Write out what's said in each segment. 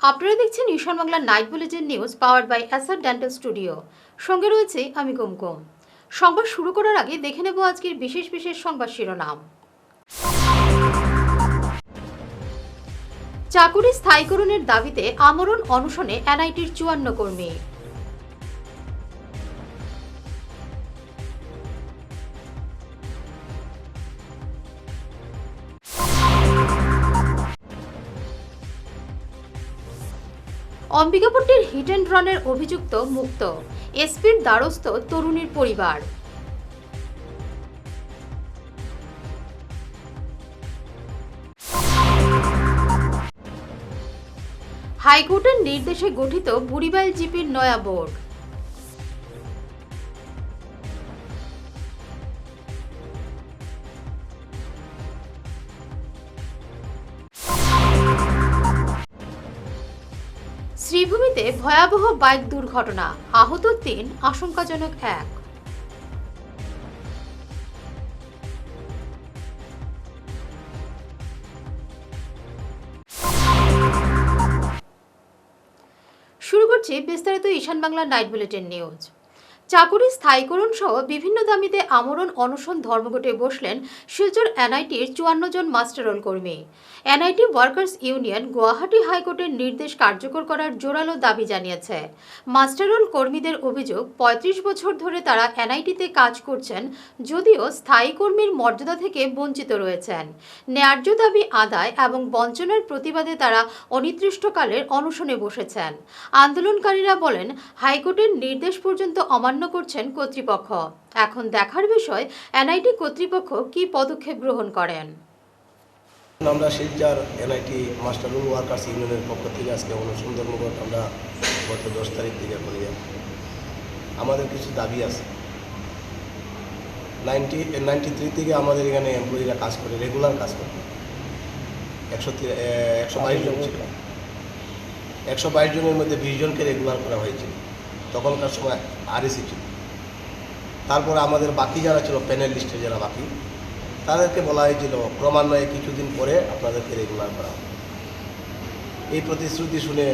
আপনারা দেখছেন Ishan Bangla night bulletin news powered by Acer dental studio. সঙ্গে রয়েছে আমি কুমকুম। সংবাদ শুরু করার আগে দেখে নেব আজকের বিশেষ বিশেষ সংবাদ শিরোনাম। চাকুরি স্থায়ীকরণের দাবিতে আমরণ অনশনে এনআইটির ৫৪ কর্মী। অম্বিকাপট্টির হিট অ্যান্ড রানের অভিযুক্ত মুক্ত, এসপির দ্বারস্থ তরুণীর পরিবার। হাইকোর্টের নির্দেশে গঠিত বুড়িবাইল জিপির নয়া বোর্ড। শ্রীভূমিতে ভয়াবহ বাইক দুর্ঘটনা, আহত ৩, আশঙ্কাজনক ১। শুরু করছি বিস্তারিত ঈশান বাংলা নাইট বুলেটিন নিউজ। চাকুরি স্থায়ীকরণ সহ বিভিন্ন দাবিতে আমরণ অনশন ধর্মঘটে বসলেন শিলচর এনআইটির ৫৪ জন মাস্টাররোল কর্মী। এনআইটি ওয়ার্কার্স ইউনিয়ন গুয়াহাটি হাইকোর্টের নির্দেশ কার্যকর করার জোরালো দাবি জানিয়েছে। মাস্টাররোল কর্মীদের অভিযোগ, ৩৫ বছর ধরে তারা এনআইটিতে কাজ করছেন, যদিও স্থায়ী কর্মীর মর্যাদা থেকে বঞ্চিত রয়েছেন। ন্যায্য দাবি আদায় এবং বঞ্চনার প্রতিবাদে তারা অনির্দিষ্টকালের অনশনে বসেছেন। আন্দোলনকারীরা বলেন, হাইকোর্টের নির্দেশ পর্যন্ত অমান্য করছেন কর্তৃপক্ষ। এখন দেখার বিষয় এনআইটি কর্তৃপক্ষ কি পদক্ষেপ গ্রহণ করেন। আমরা Silchar NIT master role workers ইউনিয়নের পক্ষ থেকে আজকে অনশন ধর্মঘট আমরা গত ১০ তারিখ থেকে করি। আমাদের কিছু দাবি আছে। 93 থেকে আমাদের এখানে এমপ্লয়িরা কাজ করে, রেগুলার কাজ করে। ১২২ জন ছিল। ১২২ জনের মধ্যে ২০ জনকে রেগুলার করা হয়েছিল। তখনকার সময় আরএসি ছিল। তারপরে আমাদের বাকি যারা ছিল, প্যানেল লিস্টে যারা বাকি, তাদেরকে বলা হয়েছিল ক্রমান্বয়ে কিছুদিন পরে আপনাদেরকে রেগুলার করা হবে। এই প্রতিশ্রুতি শুনে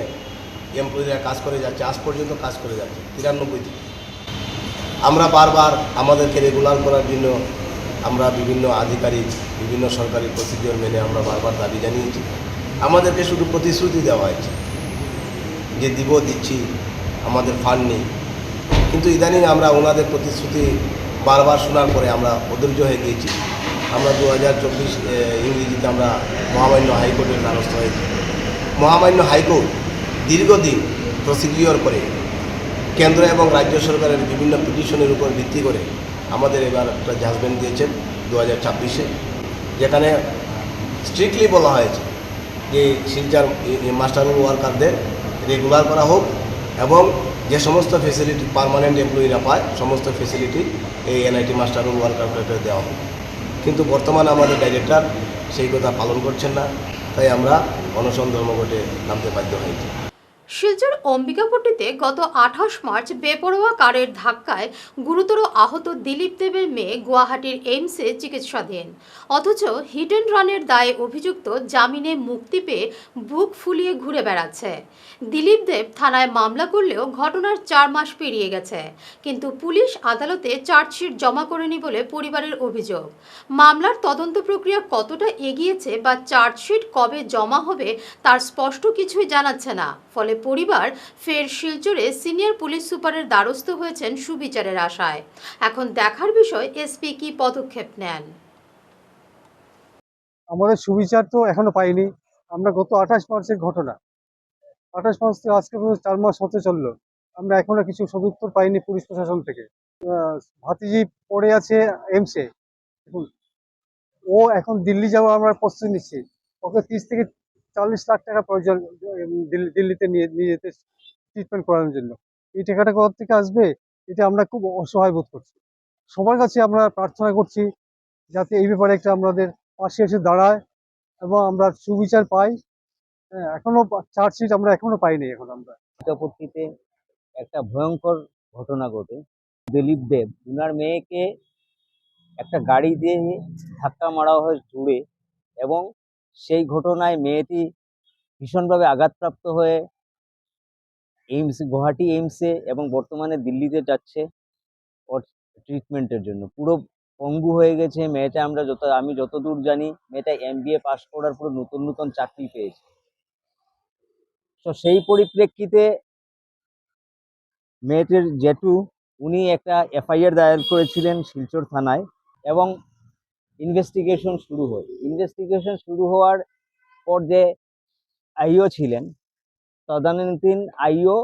এমপ্লয়িরা কাজ করে যাচ্ছে, আজ পর্যন্ত কাজ করে যাচ্ছে ৯৩ থেকে। আমরা বারবার আমাদেরকে রেগুলার করার জন্য আমরা বিভিন্ন আধিকারিক, বিভিন্ন সরকারি প্রসিডিওর মেনে আমরা বারবার দাবি জানিয়েছি। আমাদেরকে শুধু প্রতিশ্রুতি দেওয়া হয়েছে যে দিচ্ছি, আমাদের ফান্ড নেই। কিন্তু ইদানিং আমরা ওনাদের প্রতিশ্রুতি বারবার শোনার পরে আমরা অধৈর্য হয়ে গিয়েছি। আমরা ২০২৪ ইংরেজিতে আমরা মহামান্য হাইকোর্টের দ্বারস্থ হয়েছি। মহামান্য হাইকোর্ট দীর্ঘদিন প্রসিডিওর করে কেন্দ্র এবং রাজ্য সরকারের বিভিন্ন পিটিশনের উপর ভিত্তি করে আমাদের এবার একটা জাজমেন্ট দিয়েছেন ২০২৬-এ, যেখানে স্ট্রিক্টলি বলা হয়েছে যে শিলচর মাস্টার রোল ওয়ার্কারদের রেগুলার করা হোক এবং যে সমস্ত ফেসিলিটি পার্মানেন্ট এমপ্লয়িরা পায় সমস্ত ফেসিলিটি এই এনআইটি মাস্টার রোল ওয়ার্কারদের দেওয়া হোক। কিন্তু বর্তমানে আমাদের ডাইরেক্টর সেই কথা পালন করছেন না, তাই আমরা অনশন ধর্মঘটে নামতে বাধ্য হয়েছি। শিলচর অম্বিকাপট্টিতে গত ২৮ মার্চ বেপরোয়া কারের ধাক্কায় গুরুতর আহত দিলীপ দেবের মেয়ে গুয়াহাটির এইমসে চিকিৎসাধীন। অথচ হিট অ্যান্ড রানের দায়ে অভিযুক্ত জামিনে মুক্তি পেয়ে বুক ফুলিয়ে ঘুরে বেড়াচ্ছে। দিলীপ দেব থানায় মামলা করলেও ঘটনার ৪ মাস পেরিয়ে গেছে, কিন্তু পুলিশ আদালতে চার্জশিট জমা করেনি বলে পরিবারের অভিযোগ। মামলার তদন্ত প্রক্রিয়া কতটা এগিয়েছে বা চার্জশিট কবে জমা হবে তার স্পষ্ট কিছুই জানাচ্ছে না। ফলে পরিবার ফের শিলচরে সিনিয়র পুলিশ সুপারের দ্বারস্থ হয়েছেন সুবিচারের আশায়। এখন দেখার বিষয় এসপি কি পদক্ষেপ নেন। আমাদের সুবিচার তো এখনো পাইনি। আমরা গত ২৮ মার্চের ঘটনা, ২৮ মার্চ থেকে আজকে পর্যন্ত ৪ মাস হতে চললো, আমরা এখনো কিছু সদুত্তর পাইনি পুলিশ প্রশাসন থেকে। ভাতিজি পড়ে আছে এমসে। এখন ও এখন দিল্লি যাওয়া আমরা প্রস্তুতি নিচ্ছি। ওকে ৩০ থেকে ৪০ লাখ টাকা প্রয়োজন দিল্লিতে নিয়ে যেতে, ট্রিটমেন্ট করানোর জন্য। এই টাকাটা কোথা থেকে আসবে, এটা আমরা খুব অসহায় বোধ করছি। সবার কাছে আমরা প্রার্থনা করছি যাতে এই ব্যাপারে একটা আমাদের পাশে এসে দাঁড়ায় এবং আমরা সুবিচার পাই। হ্যাঁ, এখনো চার্জশিট আমরা এখনো পাইনি। এখন আমরা অম্বিকাপট্টিতে একটা ভয়ঙ্কর ঘটনা ঘটে। দিলীপ দেব উনার মেয়েকে একটা গাড়ি দিয়ে ধাক্কা মারা হয় জুড়ে, এবং সেই ঘটনায় মেয়েটি ভীষণভাবে আঘাতপ্রাপ্ত হয়ে গুয়াহাটি এইমসে এবং বর্তমানে দিল্লিতে যাচ্ছে ওর ট্রিটমেন্টের জন্য। পুরো পঙ্গু হয়ে গেছে মেয়েটা। আমি যতদূর জানি মেয়েটা MBA পাস করার পর নতুন নতুন চাকরি পেয়েছে। তো সেই পরিপ্রেক্ষিতে মেয়েটির জেঠু উনি একটা FIR দায়ের করেছিলেন শিলচর থানায় এবং ইনভেস্টিগেশন শুরু হওয়ার পর যে আইও ছিলেন তদানীন্তন আইও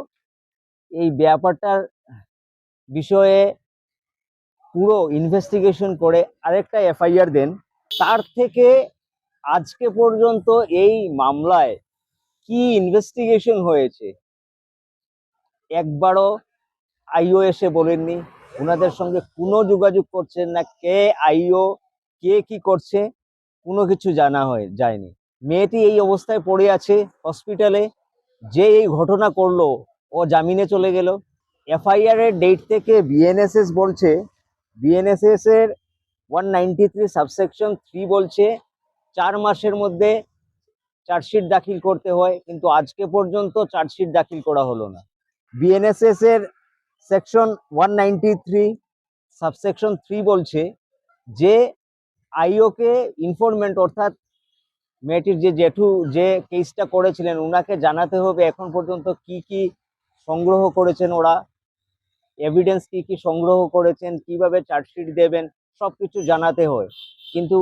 এই ব্যাপারটার বিষয়ে পুরো ইনভেস্টিগেশন করে আরেকটা FIR দেন। তার থেকে আজকে পর্যন্ত এই মামলায় কি ইনভেস্টিগেশন হয়েছে একবারও আইও এসে বলেননি। ওনাদের সঙ্গে কোনো যোগাযোগ করছেন না। কে আইও, কে কি করছে, কোনো কিছু জানা যায়নি। মেয়েটি এই অবস্থায় পড়ে আছে হসপিটালে। যে এই ঘটনা করলো ও জামিনে চলে গেল। FIR এর ডেট থেকে BNSS বলছে, BNSS এর 193 সাবসেকশন 3 বলছে 4 মাসের মধ্যে চার্জশিট দাখিল করতে হয়, কিন্তু আজকে পর্যন্ত চার্জশিট দাখিল করা হলো না। BNSS এর সেকশন 193 সাবসেকশন 3 বলছে যে আইওকে ইনফরমেন্ট অর্থাৎ মেয়েটির যে জেঠু যে কেসটা করেছিলেন ওনাকে জানাতে হবে এখন পর্যন্ত কি কি সংগ্রহ করেছেন, ওরা এভিডেন্স কি কি সংগ্রহ করেছেন, কিভাবে চার্জশিট দেবেন, সবকিছু জানাতে হয়। কিন্তু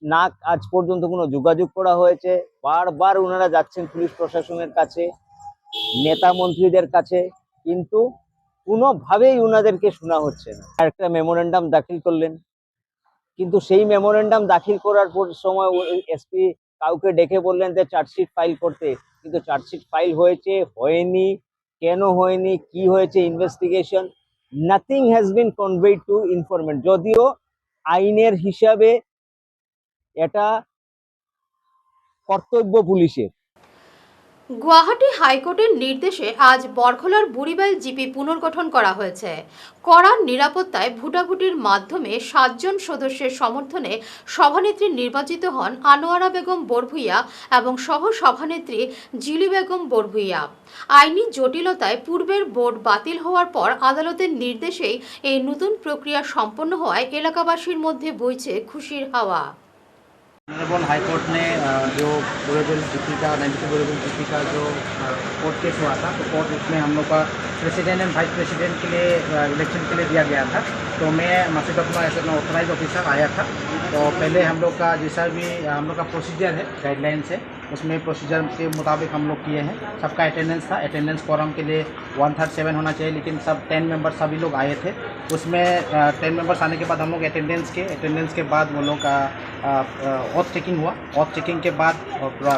না আজ পর্যন্ত কোনো যোগাযোগ করা হয়েছে। বারবার ওনারা যাচ্ছেন পুলিশ প্রশাসনের কাছে, নেতা মন্ত্রীদের কাছে, কিন্তু কোনোভাবেই ওনাদেরকে শোনা হচ্ছে না। একটা মেমোরেন্ডাম দাখিল করলেন, কিন্তু সেই মেমোরেন্ডাম দাখিল করার পর সময় SP কাউকে ডেকে বললেন যে চার্জশিট ফাইল করতে, কিন্তু চার্জশিট ফাইল হয়েছে হয়নি, কেন হয়নি, কি হয়েছে investigation, nothing has been conveyed to informant. যদিও আইনের হিসাবে এটা কর্তব্য পুলিশের। গুয়াহাটি হাইকোর্টের নির্দেশে আজ বরখলার বুড়িবাইল জিপি পুনর্গঠন করা হয়েছে। কড়া নিরাপত্তায় ভোটাভুটির মাধ্যমে 7 জন সদস্যের সমর্থনে সভানেত্রী নির্বাচিত হন আনোয়ারা বেগম বরভুইয়া এবং সহ সভানেত্রী জিলি বেগম বরভুইয়া। আইনি জটিলতায় পূর্বের বোর্ড বাতিল হওয়ার পর আদালতের নির্দেশেই এই নতুন প্রক্রিয়া সম্পন্ন হওয়ায় এলাকাবাসীর মধ্যে বইছে খুশির হাওয়া। ऑनरेबल हाई कोर्ट ने जो बुरेबिल जीपी का 92 बुरेबिल जीपी का जो कोर्ट केस हुआ था, तो कोर्ट उसमें हम लोग का प्रेसिडेंट एंड वाइस प्रेसिडेंट के लिए इलेक्शन के लिए दिया गया था। तो मैं मासिक अपना एज एन ऑथराइज ऑफिसर आया था। तो पहले हम लोग का जैसा भी हम लोग का प्रोसीजर है गाइडलाइंस है, उसमें प्रोसीजर के मुताबिक हम लोग किए हैं। सबका अटेंडेंस था। अटेंडेंस कोरम के लिए 137 होना चाहिए, लेकिन सब 10 मेंबर्स सभी लोग आए थे। उसमें 10 मेंबर्स आने के बाद हम लोग अटेंडेंस के बाद वो लोग का ऑथ चेकिंग हुआ। ऑथ चेकिंग के बाद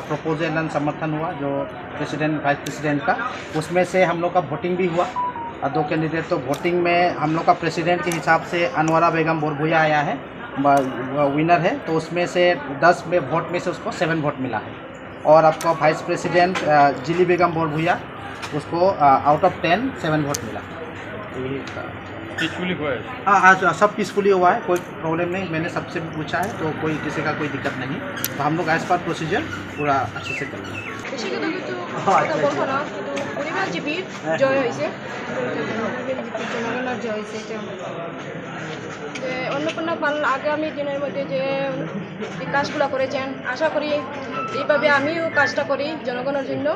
प्रपोजल एंड समर्थन हुआ जो प्रेसिडेंट वाइस प्रेसिडेंट का। उसमें से हम लोग का वोटिंग भी हुआ 2 कैंडिडेट। तो वोटिंग में हम लोग का प्रेसिडेंट के हिसाब से अनवरा बेगम बोरभुइया आया है, विनर है। तो उसमें से 10 में वोट में से उसको 7 वोट मिला है। और आपको वाइस प्रेसिडेंट जिली बेगम बोरभुइया उसको आउट ऑफ 10 7 वोट मिला। पीसफुली हुआ है। हाँ, आज सब पीसफुली हुआ है, कोई प्रॉब्लम नहीं। मैंने सबसे भी पूछा है तो कोई किसी का कोई दिक्कत नहीं। तो हम लोग एज पर प्रोसीजर पूरा अच्छे से कर रहे हैं। পরিবার জিপির জয় হয়েছে, জনগণের জয় হয়েছে। যে অন্নপূর্ণা পাল আগামী দিনের মধ্যে যে কাজগুলো করেছেন, আশা করি এইভাবে আমিও কাজটা করি জনগণের জন্য।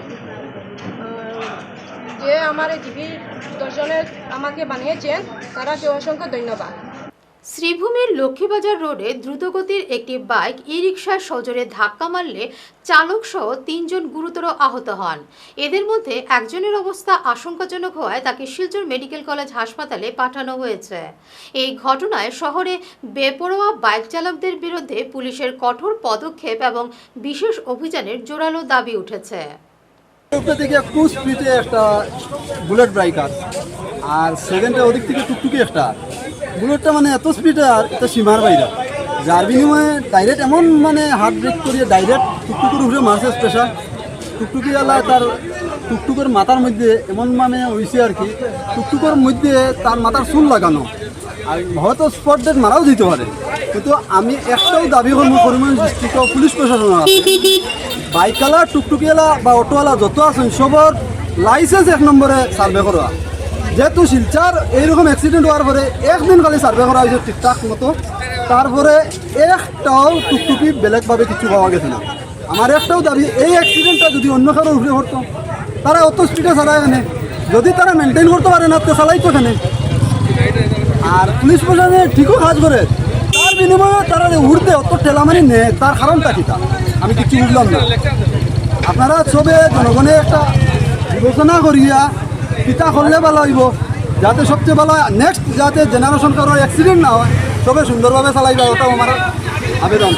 যে আমার এই জিপির 10 জনের আমাকে বানিয়েছেন তারাকে অসংখ্য ধন্যবাদ। শ্রীভূমির লক্ষ্মীবাজার রোডে দ্রুতগতির একটি বাইক ই-রিকশার সজোরে ধাক্কা মারলে চালক সহ 3 জন গুরুতর আহত হন। এদের মধ্যে একজনের অবস্থা আশঙ্কাজনক হওয়ায় তাকে শিলচর মেডিকেল কলেজ হাসপাতালে পাঠানো হয়েছে। এই ঘটনায় শহরে বেপরোয়া বাইক চালকদের বিরুদ্ধে পুলিশের কঠোর পদক্ষেপ এবং বিশেষ অভিযানের জোরালো দাবি উঠেছে। থেকে একটু স্পিডে একটা বুলেট বাইকার আর সেকেন্ডে ওদিক থেকে টুকটুকি একটা বুলেটটা মানে এত স্পিডে আর এটা সীমার বাইরে, যার বিনিময়ে ডাইরেক্ট এমন মানে হার্ট ব্রেক করিয়ে ডাইরেক্ট টুকটুকের উপরে মারছে স্পেশাল। টুকটুকি এলাকায় তার টুকটুকের মাথার মধ্যে এমন মানে হয়েছে আর কি, টুকটুকের মধ্যে তার মাথার চুল লাগানো আর হয়তো স্পট ডেট মারাও দিতে পারে। কিন্তু আমি একটাও দাবি করবো করিমগঞ্জ ডিস্ট্রিক্ট পুলিশ প্রশাসনের বাইকওয়ালা টুকটুকিওয়ালা বা অটোওয়ালা যত আছেন সবর লাইসেন্স 1 নম্বরে সার্ভে করা। যেহেতু শিলচার এইরকম অ্যাক্সিডেন্ট হওয়ার পরে একদিন খালি সার্ভে করা হয়েছে ঠিকঠাক মতো, তারপরে একটাও টুকটুকি বেলেগভাবে কিছু পাওয়া গেছে না। আমার একটাও দাবি, এই অ্যাক্সিডেন্টটা যদি অন্য কারোর উপরে ঘটতো, তারা অত স্পিডে চালায় এখানে, যদি তারা মেনটেন করতে পারে না তো চালাইতো এখানে। আর পুলিশ প্রশাসনে ঠিকও কাজ করে, তার বিনিময়ে তারা যে উঠতে অত ঠেলামারি নেয়, তার কারণটা কী তা আমি কিছু বুঝলাম না। আপনারা সবে জনগণে একটা বিবেচনা করিয়া কিতা করলে ভালো হইব, যাতে সবচেয়ে ভালো হয় নেক্সট যাতে জেনারেশন কারো অ্যাক্সিডেন্ট না হয়, সবে সুন্দরভাবে চালাইবে, ওটাও আমার আবেদন।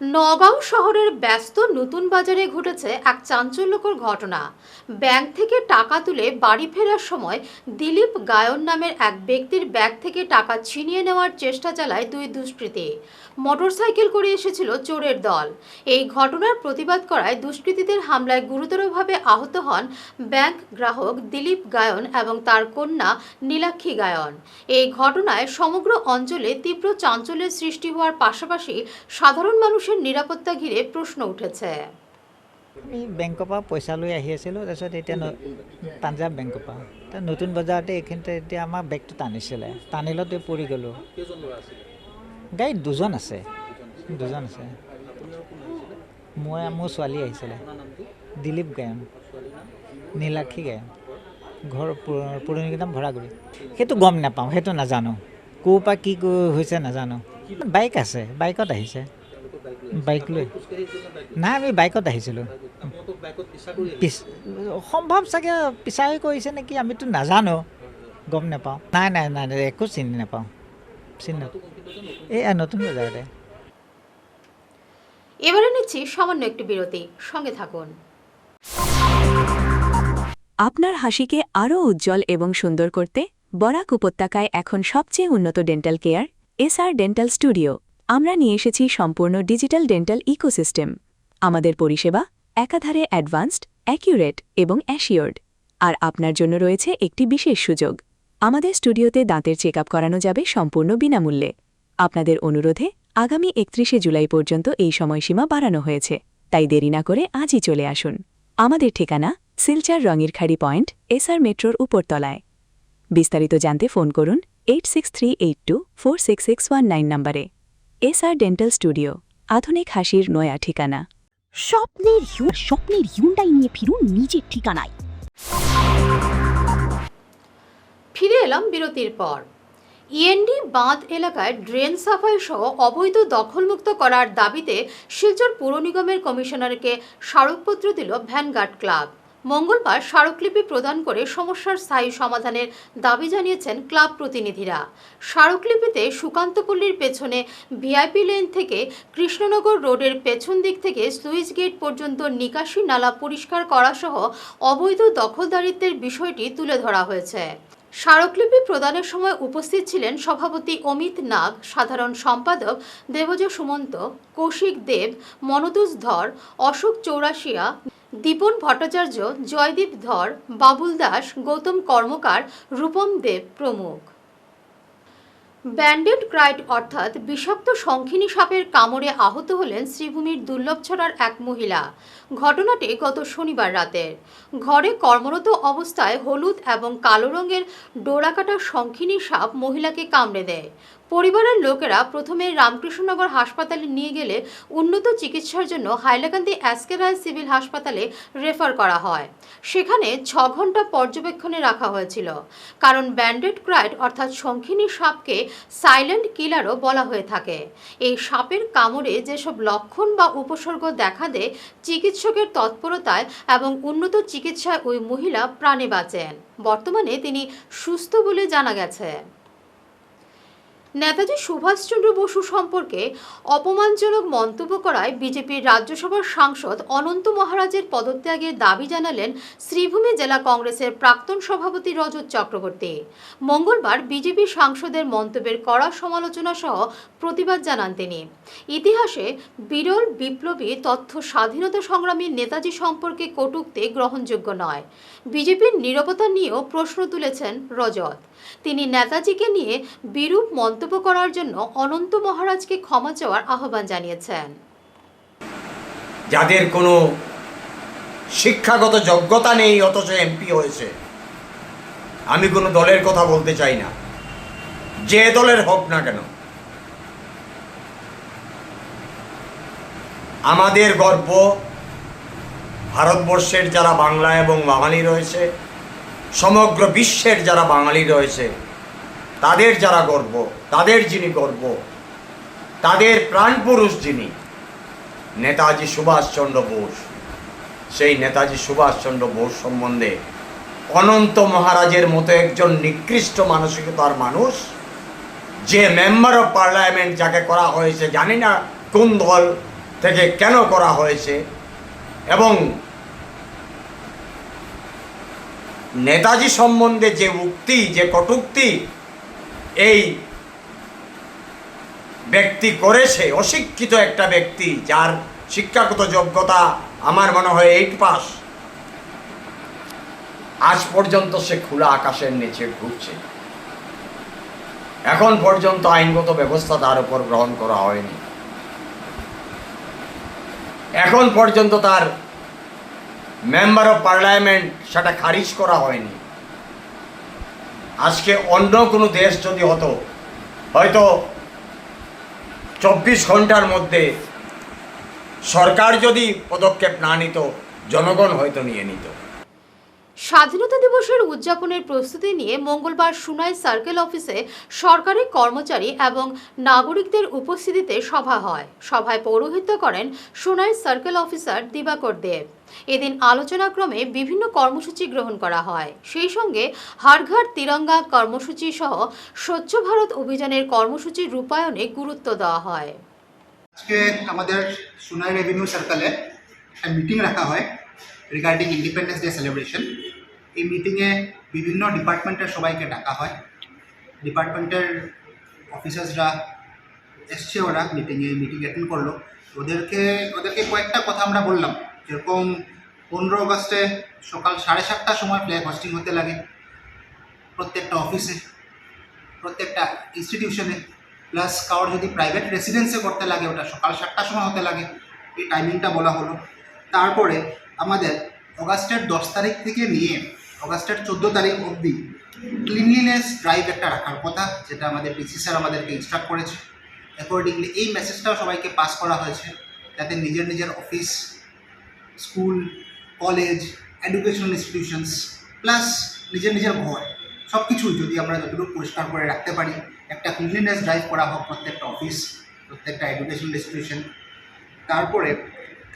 নগাঁও শহরের ব্যস্ত নতুন বাজারে ঘটেছে এক চাঞ্চল্যকর ঘটনা। ব্যাংক থেকে টাকা তুলে বাড়ি ফেরার সময় দিলীপ গায়ন নামের এক ব্যক্তির ব্যাগ থেকে টাকা ছিনিয়ে নেওয়ার চেষ্টা চালায় দুই দুষ্কৃতী। মোটরসাইকেল করে এসেছিল চোরের দল। এই ঘটনার প্রতিবাদ করায় দুষ্কৃতীদের হামলায় গুরুতরভাবে আহত হন ব্যাংক গ্রাহক দিলীপ গায়ন এবং তার কন্যা নীলাক্ষী গায়ন। এই ঘটনায় সমগ্র অঞ্চলে তীব্র চাঞ্চল্যের সৃষ্টি হওয়ার পাশাপাশি সাধারণ মানুষের নিরাপত্তা ঘিরে প্ৰশ্ন উঠেছে। আমি বেংকৰ পৰা পইচা লৈ আহি আছিলোঁ, তাৰপিছত এতিয়া পাঞ্জাৱ বেংকৰ পৰা তাৰ নতুন বজাৰতে এইখিনিতে এতিয়া আমাৰ বেগটো টানিছিলে, টানিলতে পৰি গ'লোঁ। গাড়ীত দুজন আছে। মোৰ ছোৱালী আহিছিলে, দিলীপ গায়ন, নীলাক্ষী গায়ন, ঘৰ পুৰণিকদম ভৰাগুৰি। সেইটো গম নাপাওঁ, সেইটো নাজানো, ক'ৰ পৰা কি হৈছে নাজানো। বাইক আছে, বাইকত আহিছে, বাইক লৈ নাই আমি বাইকত আহিছিলোঁ। সম্ভৱ চাগে পিছাই কৰিছে নেকি, আমিতো নাজানো, গম নাপাওঁ। নাই একো চিনি নাপাওঁ, এই নতুন বজাৰতে। এবারে নিচ্ছি সামান্য একটি বিরতি, সঙ্গে থাকুন। আপনার হাসিকে আরও উজ্জ্বল এবং সুন্দর করতে বরাক উপত্যকায় এখন সবচেয়ে উন্নত dental care SR dental studio. আমরা নিয়ে এসেছি সম্পূর্ণ ডিজিটাল ডেন্টাল ইকোসিস্টেম। আমাদের পরিষেবা একাধারে অ্যাডভান্সড, অ্যাকিউরেট এবং অ্যাশিওর্ড। আর আপনার জন্য রয়েছে একটি বিশেষ সুযোগ, আমাদের স্টুডিওতে দাঁতের চেকআপ করানো যাবে সম্পূর্ণ বিনামূল্যে। আপনাদের অনুরোধে আগামী 31শে জুলাই পর্যন্ত এই সময়সীমা বাড়ানো হয়েছে, তাই দেরি না করে আজই চলে আসুন। আমাদের ঠিকানা সিলচার রঙিরখাড়ি পয়েন্ট, এসআর মেট্রোর উপরতলায়। বিস্তারিত জানতে ফোন করুন 8638246619 নম্বরে। এসআর ডেন্টাল স্টুডিও, আধুনিক হাসির নয়া ঠিকানা। স্বপ্নের হিউন্ডাই নিয়ে ফিরুন নিজের ঠিকানায়। ফিরে এলাম বিরতির পর। ইএনডি বাঁধ এলাকায় ড্রেন সাফাই সহ অবৈধ দখলমুক্ত করার দাবিতে শিলচর পৌর নিগমের কমিশনারকে স্মারকপত্র দিল ভ্যানগার্ড ক্লাব। মঙ্গলবার স্মারকলিপি প্রদান করে সমস্যার স্থায়ী সমাধানের দাবি জানিয়েছেন ক্লাব প্রতিনিধিরা। স্মারকলিপিতে সুকান্তপল্লীর পেছনে ভিআইপি লেন থেকে কৃষ্ণনগর রোডের পেছন দিক থেকে স্লুইস গেট পর্যন্ত নিকাশি নালা পরিষ্কার করা সহ অবৈধ দখলদারিত্বের বিষয়টি তুলে ধরা হয়েছে। স্মারকলিপি প্রদানের সময় উপস্থিত ছিলেন সভাপতি অমিত নাগ, সাধারণ সম্পাদক দেবজ সুমন্ত, কৌশিক দেব, মনোদুজ ধর, অশোক চৌরাশিয়া, দীপন ভট্টাচার্য, জয়দীপ ধর, বাবুল দাস, গৌতম কর্মকার, রূপম দেব প্রমুখ। ব্যান্ডেড ক্রাইট অর্থাৎ বিষাক্ত শঙ্খিনী সাপের কামড়ে আহত হলেন শ্রীভূমির দুর্লভছড়ার এক মহিলা। ঘটনাটি গত শনিবার রাতের। ঘরে কর্মরত অবস্থায় হলুদ এবং কালো রঙের ডোরাকাটা শঙ্খিনী সাপ মহিলাকে কামড়ে দেয়। পরিবারের লোকেরা প্রথমে রামকৃষ্ণনগর হাসপাতালে নিয়ে গেলে উন্নত চিকিৎসার জন্য হাইলাকান্দি এসকে রায় সিভিল হাসপাতালে রেফার করা হয়। সেখানে 6 ঘন্টা পর্যবেক্ষণে রাখা হয়েছিল, কারণ ব্যান্ডেড ক্রাইট অর্থাৎ শঙ্খিনী সাপকে সাইলেন্ট কিলারও বলা হয়ে থাকে। এই সাপের কামড়ে যেসব লক্ষণ বা উপসর্গ দেখা দেয়, চিকিৎসকের তৎপরতায় এবং উন্নত চিকিৎসায় ওই মহিলা প্রাণে বাঁচেন। বর্তমানে তিনি সুস্থ বলে জানা গেছে। নেতাজি সুভাষচন্দ্র বসু সম্পর্কে অপমানজনক মন্তব্য করায় বিজেপির রাজ্যসভার সাংসদ অনন্ত মহারাজের পদত্যাগের দাবি জানালেন শ্রীভূমি জেলা কংগ্রেসের প্রাক্তন সভাপতি রজত চক্রবর্তী। মঙ্গলবার বিজেপি সাংসদের মন্তব্যের কড়া সমালোচনা সহ প্রতিবাদ জানান তিনি। ইতিহাসে বিরল বিপ্লবী তথ্য স্বাধীনতা সংগ্রামী নেতাজি সম্পর্কে কটূক্তি গ্রহণযোগ্য নয়। বিজেপির নীরবতা নিয়েও প্রশ্ন তুলেছেন রজত। তিনি নেতাজিকে নিয়ে বিরূপ মন্তব্য করার জন্য অনন্ত মহারাজকে ক্ষমা চাওয়ার আহ্বান জানিয়েছেন। যাদের কোনো শিক্ষাগত যোগ্যতা নেই অথচ এমপি হয়েছে। আমি কোনো দলের কথা বলতে চাই না, যে দলের হোক না কেন। আমাদের গর্ব ভারতবর্ষের যারা বাংলা এবং বাঙালি রয়েছে, সমগ্র বিশ্বের যারা বাঙালি রয়েছে, তাদের যারা গর্ব, তাদের যিনি গর্ব, তাদের প্রাণপুরুষ যিনি নেতাজি সুভাষচন্দ্র বোস। সেই নেতাজি সুভাষচন্দ্র বোস সম্বন্ধে অনন্ত মহারাজের মতো একজন নিকৃষ্ট মানসিকতার মানুষ, যে মেম্বার অফ পার্লামেন্ট যাকে করা হয়েছে, জানি না কোন দল থেকে কেন করা হয়েছে, এবং নেতাজি সম্বন্ধে যে উক্তি, যে কটূক্তি এই ব্যক্তি করেছে, অশিক্ষিত একটা ব্যক্তি যার শিক্ষাগত যোগ্যতা আমার মনে হয় 8 পাস, আজ পর্যন্ত সে খোলা আকাশের নিচে ঘুরছে। এখন পর্যন্ত আইনগত ব্যবস্থা তার উপর গ্রহণ করা হয়নি। এখন পর্যন্ত তার মেম্বার অফ পার্লামেন্ট সেটা খারিজ করা হয়নি। আজকে অন্য কোনো দেশ যদি হতো, হয়তো 24 ঘন্টার মধ্যে সরকার যদি পদক্ষেপ না নিত, জনগণ হয়তো নিয়ে নিত। স্বাধীনতা দিবসের উদযাপনের প্রস্তুতি নিয়ে মঙ্গলবার সুনাই সার্কেল অফিসে সরকারি কর্মচারী এবং নাগরিকদের উপস্থিতিতে সভা হয়। সভায় পৌরোহিত্য করেন সুনাই সার্কেল অফিসার দিবাকর দেব। এদিন আলোচনাক্রমে বিভিন্ন কর্মসূচি গ্রহণ করা হয়। সেই সঙ্গে হর ঘর তিরঙ্গা কর্মসূচি সহ স্বচ্ছ ভারত অভিযানের কর্মসূচি রূপায়ণে গুরুত্ব দেওয়া হয়। আজকে আমাদের সুনাই রেভিনিউ সার্কেলে একটা মিটিং রাখা হয় রিগার্ডিং ইন্ডিপেন্ডেন্স ডে সেলিব্রেশন। এই মিটিংয়ে বিভিন্ন ডিপার্টমেন্টের সবাইকে ডাকা হয়। ডিপার্টমেন্টের অফিসার্সরা এসছে, ওরা মিটিং অ্যাটেন্ড করলো। ওদেরকে কয়েকটা কথা আমরা বললাম, যেরকম 15 আগস্টে সকাল 7:30টার সময় ফ্ল্যাগ হোস্টিং হতে লাগে প্রত্যেকটা অফিসে, প্রত্যেকটা ইনস্টিটিউশনে, প্লাস কারোর যদি প্রাইভেট রেসিডেন্সে করতে লাগে ওটা সকাল 7টার সময় হতে লাগে। এই টাইমিংটা বলা হলো। তারপরে আমাদের অগাস্টের 10 তারিখ থেকে নিয়ে অগাস্টের 14 তারিখ অবধি ক্লিনলিনেস ড্রাইভ একটা রাখার কথা, যেটা আমাদের পিসি স্যার আমাদেরকে ইনস্ট্রাক্ট করেছে। অ্যাকর্ডিংলি এই মেসেজটাও সবাইকে পাস করা হয়েছে, যাতে নিজের নিজের office, school, college, educational institutions plus নিজের নিজের ঘর সব কিছুই যদি আমরা যতটুকু পরিষ্কার করে রাখতে পারি, একটা ক্লিনলিনেস ড্রাইভ করা হোক প্রত্যেকটা অফিস, প্রত্যেকটা এডুকেশনাল ইনস্টিটিউশন। তারপরে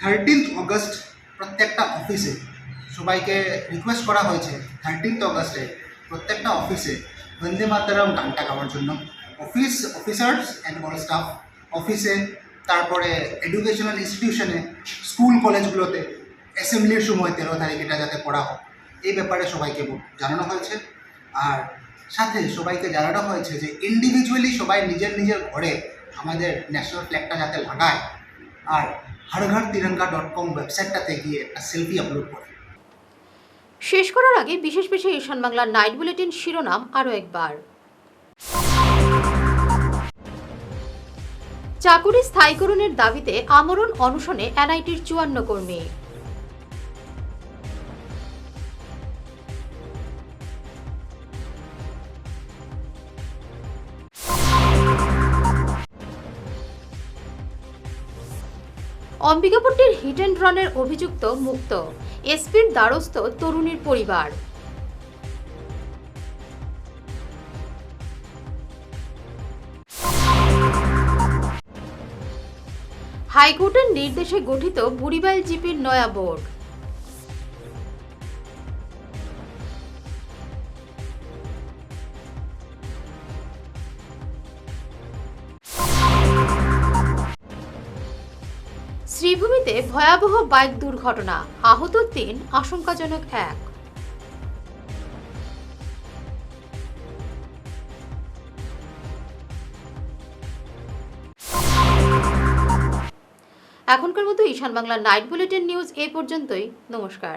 13 আগস্ট প্রত্যেকটা অফিসে সবাইকে রিকোয়েস্ট করা হয়েছে 13 আগস্টে প্রত্যেকটা অফিসে বন্দে মাতরম গানটা গাওয়ার জন্য। অফিসার্স অ্যান্ড অল স্টাফ অফিসে, তারপরে এডুকেশনাল ইনস্টিটিউশনে, স্কুল কলেজগুলোতে অ্যাসেম্বলির সময় 13 তারিখ এটা যাতে পড়া হোক, এই ব্যাপারে সবাইকে জানানো হয়েছে। আর সাথে সবাইকে জানানো হয়েছে যে ইন্ডিভিজুয়ালি সবাই নিজের নিজের ঘরে আমাদের ন্যাশনাল ফ্ল্যাগটা যাতে লাগায়, আর harghar-tiranga.com ওয়েবসাইটটাতে গিয়ে একটা সেলফি আপলোড করে। শেষ করার আগে বিশেষ ঈশান বাংলার নাইট বুলেটিন শিরোনাম আরও একবার। চাকুরি স্থায়ীকরণের দাবিতে আমরণ অনশনে এনআইটির 54 কর্মী। অম্বিকাপট্টির হিট অ্যান্ড রানের অভিযুক্ত মুক্ত, এসপির দ্বারস্থ তরুণীর পরিবার। হাইকোর্টের নির্দেশে গঠিত বুড়িবাইল জিপির নয়া বোর্ড। শ্রীভূমিতে ভয়াবহ বাইক দুর্ঘটনা, আহত 3, আশঙ্কাজনক 1। এখনকার মতো ঈশান বাংলা নাইট বুলেটিন নিউজ এই পর্যন্তই। নমস্কার।